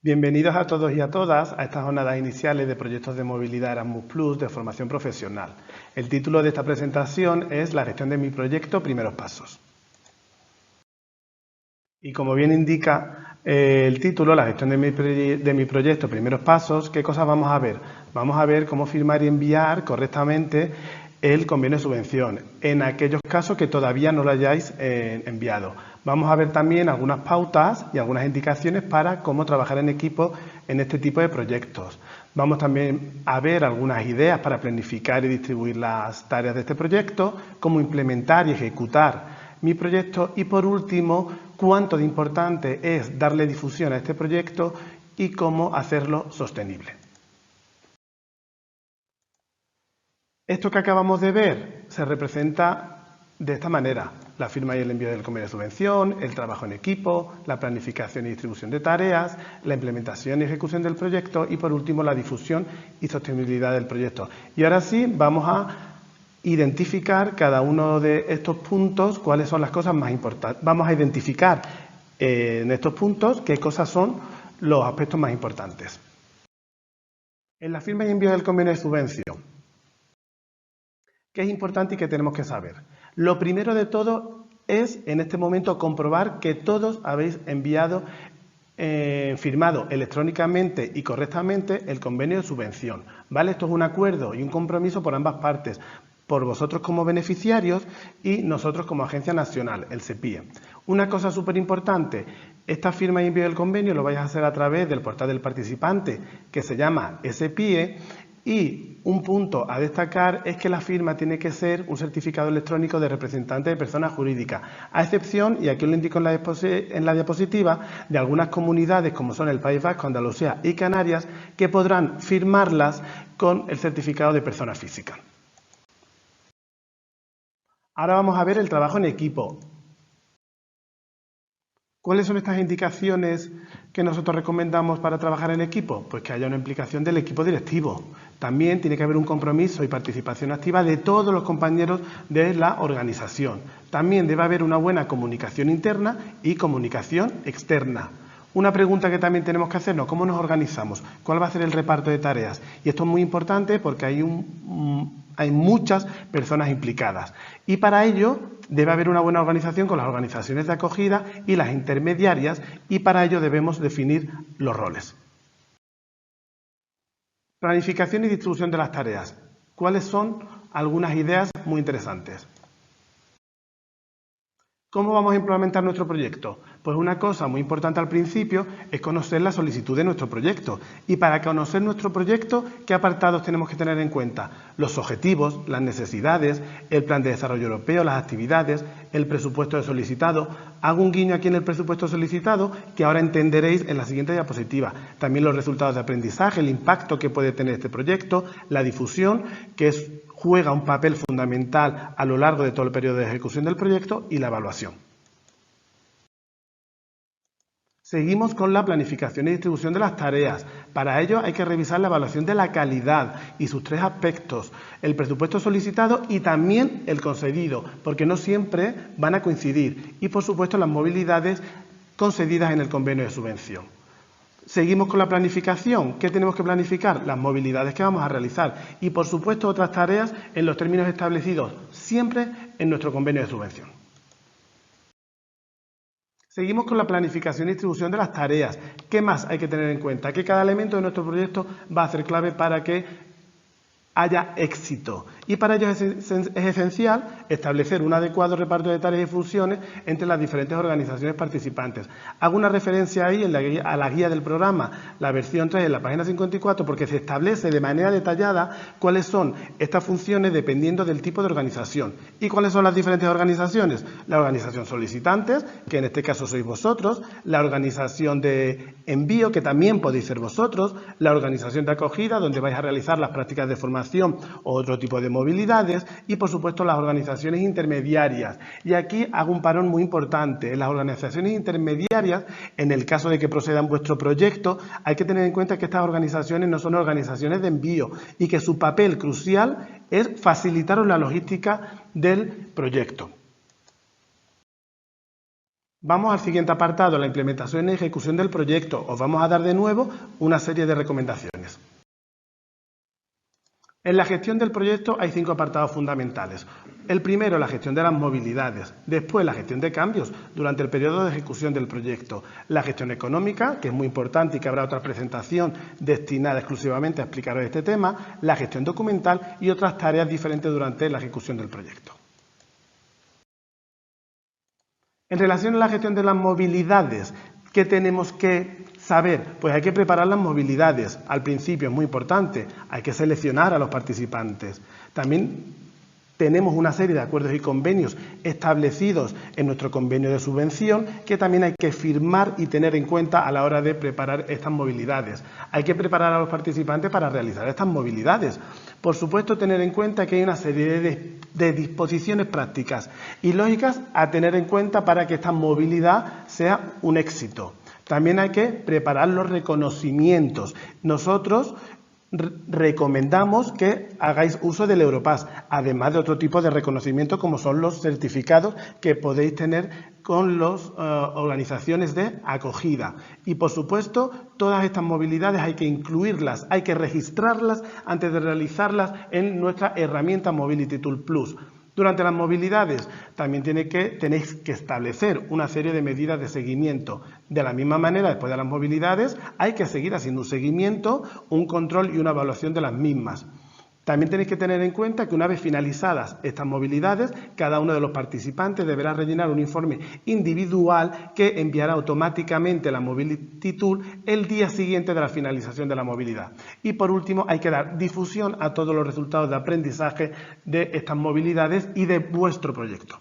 Bienvenidos a todos y a todas a estas jornadas iniciales de proyectos de movilidad Erasmus Plus de formación profesional. El título de esta presentación es La gestión de mi proyecto, primeros pasos. Y como bien indica el título, la gestión de mi proyecto, primeros pasos, ¿qué cosas vamos a ver? Vamos a ver cómo firmar y enviar correctamente el convenio de subvención, en aquellos casos que todavía no lo hayáis enviado. Vamos a ver también algunas pautas y algunas indicaciones para cómo trabajar en equipo en este tipo de proyectos. Vamos también a ver algunas ideas para planificar y distribuir las tareas de este proyecto, cómo implementar y ejecutar mi proyecto y, por último, cuánto de importante es darle difusión a este proyecto y cómo hacerlo sostenible. Esto que acabamos de ver se representa de esta manera: la firma y el envío del convenio de subvención, el trabajo en equipo, la planificación y distribución de tareas, la implementación y ejecución del proyecto y, por último, la difusión y sostenibilidad del proyecto. Y ahora sí, vamos a identificar cada uno de estos puntos, cuáles son las cosas más importantes. Vamos a identificar en estos puntos qué cosas son los aspectos más importantes. En la firma y envío del convenio de subvención, ¿qué es importante y qué tenemos que saber? Lo primero de todo es, en este momento, comprobar que todos habéis enviado, firmado electrónicamente y correctamente el convenio de subvención, ¿vale? Esto es un acuerdo y un compromiso por ambas partes, por vosotros como beneficiarios y nosotros como Agencia Nacional, el SEPIE. Una cosa súper importante: esta firma y envío del convenio lo vais a hacer a través del portal del participante, que se llama SEPIE, y un punto a destacar es que la firma tiene que ser un certificado electrónico de representante de persona jurídica, a excepción, y aquí os lo indico en la diapositiva, de algunas comunidades como son el País Vasco, Andalucía y Canarias, que podrán firmarlas con el certificado de persona física. Ahora vamos a ver el trabajo en equipo. ¿Cuáles son estas indicaciones que nosotros recomendamos para trabajar en equipo? Pues que haya una implicación del equipo directivo. También tiene que haber un compromiso y participación activa de todos los compañeros de la organización. También debe haber una buena comunicación interna y comunicación externa. Una pregunta que también tenemos que hacernos: ¿cómo nos organizamos? ¿Cuál va a ser el reparto de tareas? Y esto es muy importante porque hay muchas personas implicadas. Y para ello debe haber una buena organización con las organizaciones de acogida y las intermediarias, y para ello debemos definir los roles. Planificación y distribución de las tareas. ¿Cuáles son algunas ideas muy interesantes? ¿Cómo vamos a implementar nuestro proyecto? Pues una cosa muy importante al principio es conocer la solicitud de nuestro proyecto. Y para conocer nuestro proyecto, ¿qué apartados tenemos que tener en cuenta? Los objetivos, las necesidades, el plan de desarrollo europeo, las actividades, el presupuesto solicitado. Hago un guiño aquí en el presupuesto solicitado que ahora entenderéis en la siguiente diapositiva. También los resultados de aprendizaje, el impacto que puede tener este proyecto, la difusión, que juega un papel fundamental a lo largo de todo el periodo de ejecución del proyecto, y la evaluación. Seguimos con la planificación y distribución de las tareas. Para ello hay que revisar la evaluación de la calidad y sus tres aspectos: el presupuesto solicitado y también el concedido, porque no siempre van a coincidir, y por supuesto las movilidades concedidas en el convenio de subvención. Seguimos con la planificación. ¿Qué tenemos que planificar? Las movilidades que vamos a realizar y, por supuesto, otras tareas en los términos establecidos siempre en nuestro convenio de subvención. Seguimos con la planificación y distribución de las tareas. ¿Qué más hay que tener en cuenta? Que cada elemento de nuestro proyecto va a ser clave para que haya éxito, y para ello es esencial establecer un adecuado reparto de tareas y funciones entre las diferentes organizaciones participantes. Hago una referencia ahí a la guía del programa, la versión 3, en la página 54, porque se establece de manera detallada cuáles son estas funciones dependiendo del tipo de organización. ¿Y cuáles son las diferentes organizaciones? La organización solicitantes, que en este caso sois vosotros; la organización de envío, que también podéis ser vosotros; la organización de acogida, donde vais a realizar las prácticas de formación o otro tipo de movilidades; y, por supuesto, las organizaciones intermediarias. Y aquí hago un parón muy importante. En las organizaciones intermediarias, en el caso de que procedan vuestro proyecto, hay que tener en cuenta que estas organizaciones no son organizaciones de envío y que su papel crucial es facilitaros la logística del proyecto. Vamos al siguiente apartado, la implementación y ejecución del proyecto. Os vamos a dar de nuevo una serie de recomendaciones. En la gestión del proyecto hay 5 apartados fundamentales. El primero, la gestión de las movilidades. Después, la gestión de cambios durante el periodo de ejecución del proyecto. La gestión económica, que es muy importante y que habrá otra presentación destinada exclusivamente a explicaros este tema. La gestión documental y otras tareas diferentes durante la ejecución del proyecto. En relación a la gestión de las movilidades, ¿qué tenemos que saber? Pues hay que preparar las movilidades. Al principio es muy importante, hay que seleccionar a los participantes. También tenemos una serie de acuerdos y convenios establecidos en nuestro convenio de subvención que también hay que firmar y tener en cuenta a la hora de preparar estas movilidades. Hay que preparar a los participantes para realizar estas movilidades. Por supuesto, tener en cuenta que hay una serie de disposiciones prácticas y lógicas a tener en cuenta para que esta movilidad sea un éxito. También hay que preparar los reconocimientos. Nosotros recomendamos que hagáis uso del Europass, además de otro tipo de reconocimiento como son los certificados que podéis tener con las organizaciones de acogida. Y por supuesto, todas estas movilidades hay que incluirlas, hay que registrarlas antes de realizarlas en nuestra herramienta Mobility Tool Plus. Durante las movilidades también tenéis que establecer una serie de medidas de seguimiento. De la misma manera, después de las movilidades, hay que seguir haciendo un seguimiento, un control y una evaluación de las mismas. También tenéis que tener en cuenta que una vez finalizadas estas movilidades, cada uno de los participantes deberá rellenar un informe individual que enviará automáticamente la Mobility Tool el día siguiente de la finalización de la movilidad. Y por último, hay que dar difusión a todos los resultados de aprendizaje de estas movilidades y de vuestro proyecto.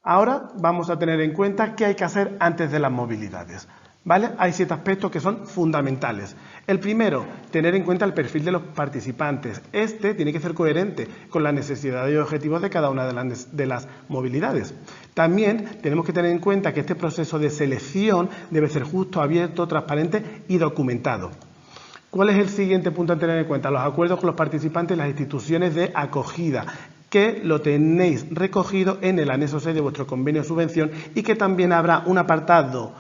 Ahora vamos a tener en cuenta qué hay que hacer antes de las movilidades. ¿Vale? Hay 7 aspectos que son fundamentales. El primero, tener en cuenta el perfil de los participantes. Este tiene que ser coherente con las necesidades y objetivos de cada una de las movilidades. También tenemos que tener en cuenta que este proceso de selección debe ser justo, abierto, transparente y documentado. ¿Cuál es el siguiente punto a tener en cuenta? Los acuerdos con los participantes y las instituciones de acogida, que lo tenéis recogido en el anexo 6 de vuestro convenio de subvención y que también habrá un apartado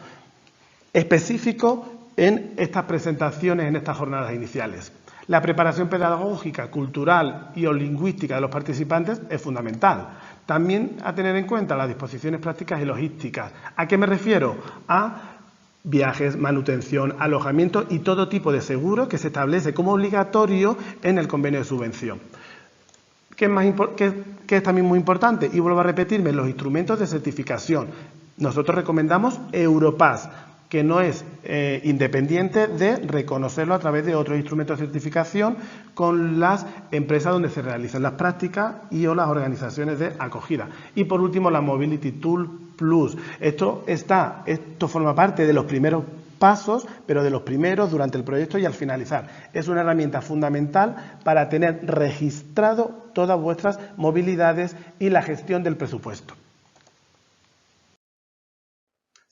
específico en estas presentaciones, en estas jornadas iniciales. La preparación pedagógica, cultural y o lingüística de los participantes es fundamental. También a tener en cuenta las disposiciones prácticas y logísticas. ¿A qué me refiero? A viajes, manutención, alojamiento y todo tipo de seguro que se establece como obligatorio en el convenio de subvención. ¿Qué es también muy importante? Y vuelvo a repetirme, los instrumentos de certificación. Nosotros recomendamos Europass, que no es independiente de reconocerlo a través de otros instrumentos de certificación con las empresas donde se realizan las prácticas y o las organizaciones de acogida. Y por último, la Mobility Tool Plus. Esto forma parte de los primeros pasos, pero de los primeros durante el proyecto y al finalizar. Es una herramienta fundamental para tener registrado todas vuestras movilidades y la gestión del presupuesto.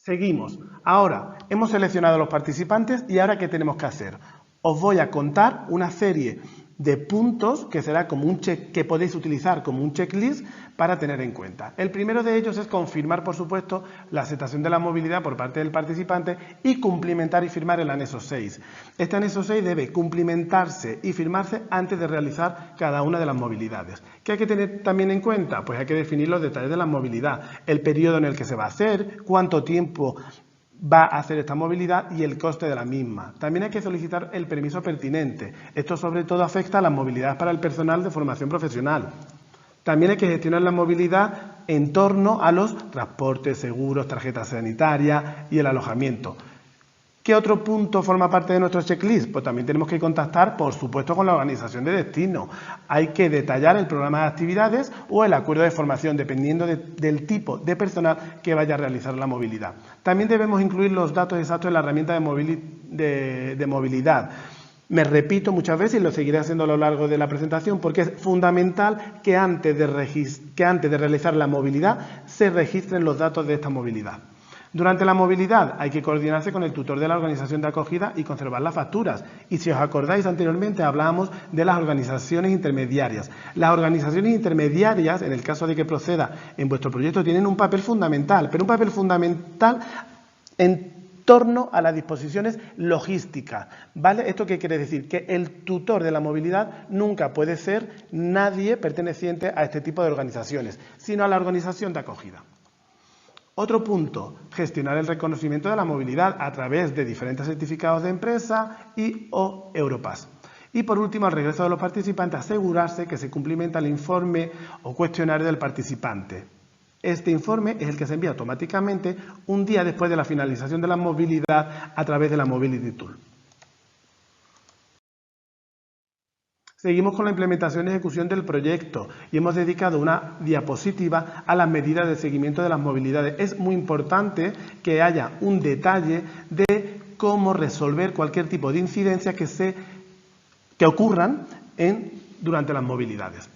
Seguimos. Ahora, hemos seleccionado a los participantes y ahora ¿qué tenemos que hacer? Os voy a contar una serie de puntos que será como un que podéis utilizar como un checklist para tener en cuenta. El primero de ellos es confirmar, por supuesto, la aceptación de la movilidad por parte del participante y cumplimentar y firmar el anexo 6. Este anexo 6 debe cumplimentarse y firmarse antes de realizar cada una de las movilidades. ¿Qué hay que tener también en cuenta? Pues hay que definir los detalles de la movilidad, el periodo en el que se va a hacer, cuánto tiempo va a hacer esta movilidad y el coste de la misma. También hay que solicitar el permiso pertinente. Esto sobre todo afecta a la movilidad para el personal de formación profesional. También hay que gestionar la movilidad en torno a los transportes, seguros, tarjetas sanitarias y el alojamiento. ¿Qué otro punto forma parte de nuestro checklist? Pues también tenemos que contactar, por supuesto, con la organización de destino. Hay que detallar el programa de actividades o el acuerdo de formación, dependiendo del tipo de personal que vaya a realizar la movilidad. También debemos incluir los datos exactos en la herramienta de movilidad. Me repito muchas veces y lo seguiré haciendo a lo largo de la presentación porque es fundamental que antes de realizar la movilidad se registren los datos de esta movilidad. Durante la movilidad hay que coordinarse con el tutor de la organización de acogida y conservar las facturas. Y si os acordáis anteriormente hablábamos de las organizaciones intermediarias. Las organizaciones intermediarias, en el caso de que proceda en vuestro proyecto, tienen un papel fundamental, pero un papel fundamental en torno a las disposiciones logísticas, ¿vale? ¿Esto qué quiere decir? Que el tutor de la movilidad nunca puede ser nadie perteneciente a este tipo de organizaciones, sino a la organización de acogida. Otro punto, gestionar el reconocimiento de la movilidad a través de diferentes certificados de empresa y o Europass. Y por último, al regreso de los participantes, asegurarse que se cumplimenta el informe o cuestionario del participante. Este informe es el que se envía automáticamente un día después de la finalización de la movilidad a través de la Mobility Tool. Seguimos con la implementación y ejecución del proyecto y hemos dedicado una diapositiva a las medidas de seguimiento de las movilidades. Es muy importante que haya un detalle de cómo resolver cualquier tipo de incidencias que ocurran durante las movilidades.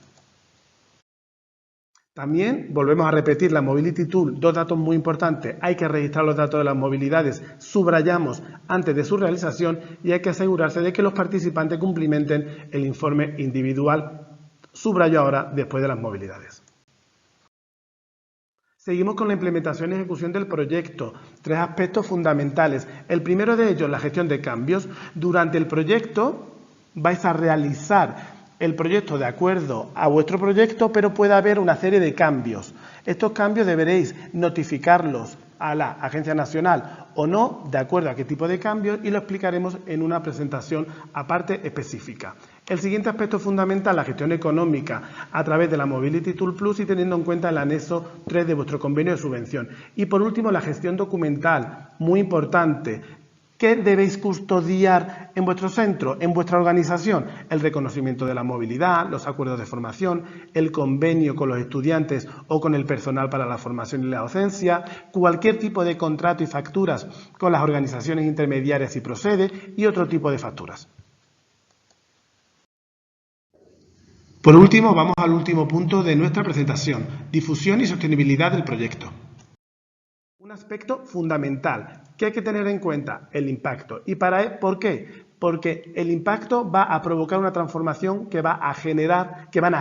También volvemos a repetir la Mobility Tool, dos datos muy importantes. Hay que registrar los datos de las movilidades, subrayamos antes de su realización y hay que asegurarse de que los participantes cumplimenten el informe individual, subrayo ahora, después de las movilidades. Seguimos con la implementación y ejecución del proyecto. Tres aspectos fundamentales. El primero de ellos, la gestión de cambios. Durante el proyecto vais a realizar el proyecto de acuerdo a vuestro proyecto, pero puede haber una serie de cambios. Estos cambios deberéis notificarlos a la Agencia Nacional o no, de acuerdo a qué tipo de cambios, y lo explicaremos en una presentación aparte específica. El siguiente aspecto fundamental, la gestión económica a través de la Mobility Tool Plus y teniendo en cuenta el anexo 3 de vuestro convenio de subvención. Y por último, la gestión documental, muy importante. ¿Qué debéis custodiar en vuestro centro, en vuestra organización? El reconocimiento de la movilidad, los acuerdos de formación, el convenio con los estudiantes o con el personal para la formación y la docencia, cualquier tipo de contrato y facturas con las organizaciones intermediarias si procede y otro tipo de facturas. Por último, vamos al último punto de nuestra presentación, difusión y sostenibilidad del proyecto. Un aspecto fundamental que hay que tener en cuenta, el impacto. ¿Por qué? Porque el impacto va a provocar una transformación que van a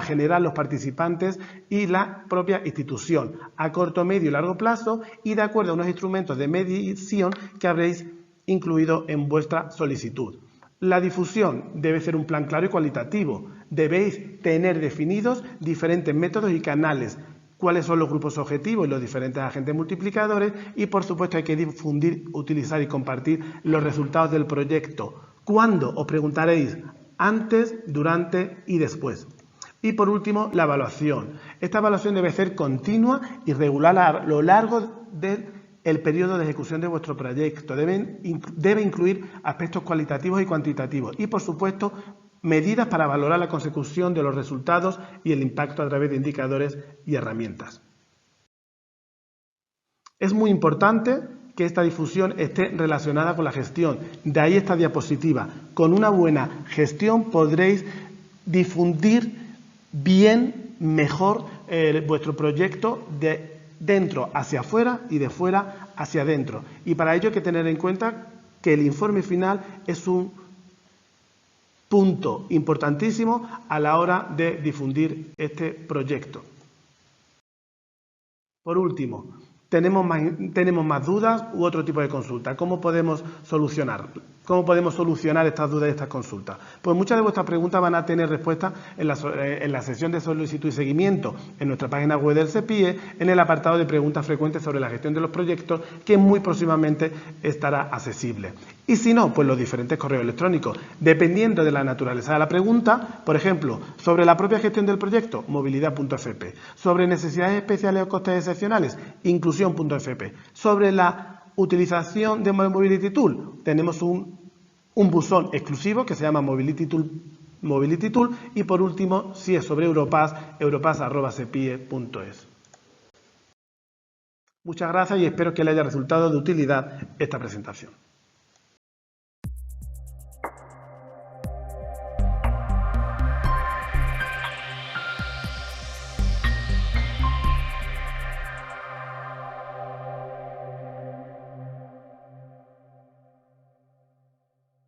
generar los participantes y la propia institución a corto, medio y largo plazo y de acuerdo a unos instrumentos de medición que habréis incluido en vuestra solicitud. La difusión debe ser un plan claro y cualitativo. Debéis tener definidos diferentes métodos y canales, cuáles son los grupos objetivos y los diferentes agentes multiplicadores y, por supuesto, hay que difundir, utilizar y compartir los resultados del proyecto. ¿Cuándo? Os preguntaréis, antes, durante y después. Y, por último, la evaluación. Esta evaluación debe ser continua y regular a lo largo del periodo de ejecución de vuestro proyecto. Debe incluir aspectos cualitativos y cuantitativos y, por supuesto, medidas para valorar la consecución de los resultados y el impacto a través de indicadores y herramientas. Es muy importante que esta difusión esté relacionada con la gestión. De ahí esta diapositiva. Con una buena gestión podréis difundir bien, mejor vuestro proyecto de dentro hacia afuera y de fuera hacia adentro. Y para ello hay que tener en cuenta que el informe final es un punto importantísimo a la hora de difundir este proyecto. Por último, tenemos más dudas u otro tipo de consultas. ¿Cómo podemos solucionar estas dudas y estas consultas? Pues muchas de vuestras preguntas van a tener respuesta en la sesión de solicitud y seguimiento en nuestra página web del CEPIE, en el apartado de preguntas frecuentes sobre la gestión de los proyectos, que muy próximamente estará accesible. Y si no, pues los diferentes correos electrónicos, dependiendo de la naturaleza de la pregunta, por ejemplo, sobre la propia gestión del proyecto, movilidad.fp, sobre necesidades especiales o costes excepcionales, inclusión.fp, sobre la utilización de Mobility Tool, tenemos un buzón exclusivo que se llama Mobility Tool y por último, si es sobre Europass, europass@cepie.es. Muchas gracias y espero que le haya resultado de utilidad esta presentación.